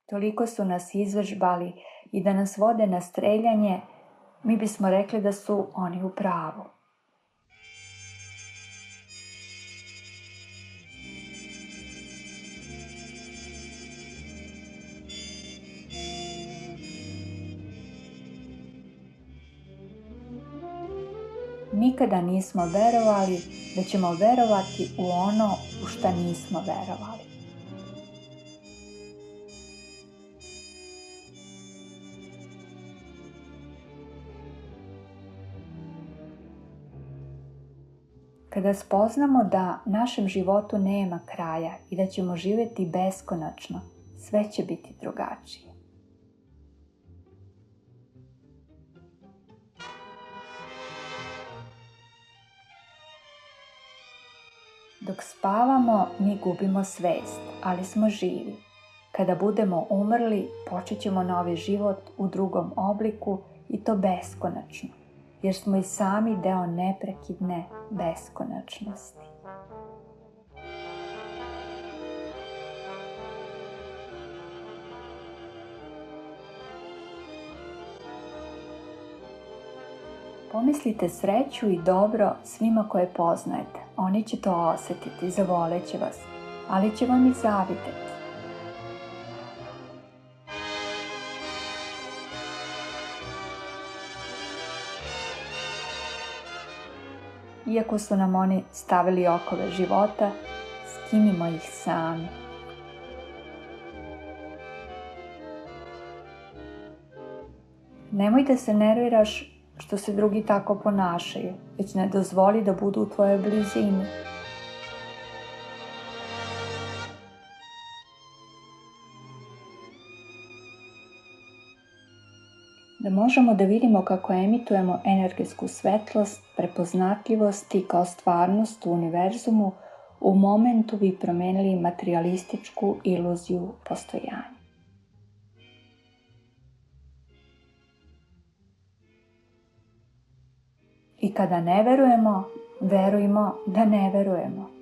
toliko su nas izvežbali i da nas vode na streljanje, mi bismo rekli da su oni u pravu. Nikada nismo verovali da ćemo verovati u ono u šta nismo verovali. Kada spoznamo da našem životu nema kraja i da ćemo živjeti beskonačno, sve će biti drugačije. Dok spavamo, mi gubimo svest, ali smo živi. Kada budemo umrli, počet ćemo novi život u drugom obliku i to beskonačno, jer smo i sami deo neprekidne beskonačnosti. Pomislite sreću i dobro svima koje poznajete. Oni će to osjetiti, zavolet će vas, ali će vam i zavideti. Iako su nam oni stavili okove života, skinimo ih sami. Nemoj da se nerviraš što se drugi tako ponašaju, već ne dozvoli da budu u tvojoj blizini. Da možemo da vidimo kako emitujemo energetsku svetlost, prepoznatljivosti kao stvarnost u univerzumu, u momentu bi promenili materijalističku iluziju postojanja. I kada ne verujemo, verujmo da ne verujemo.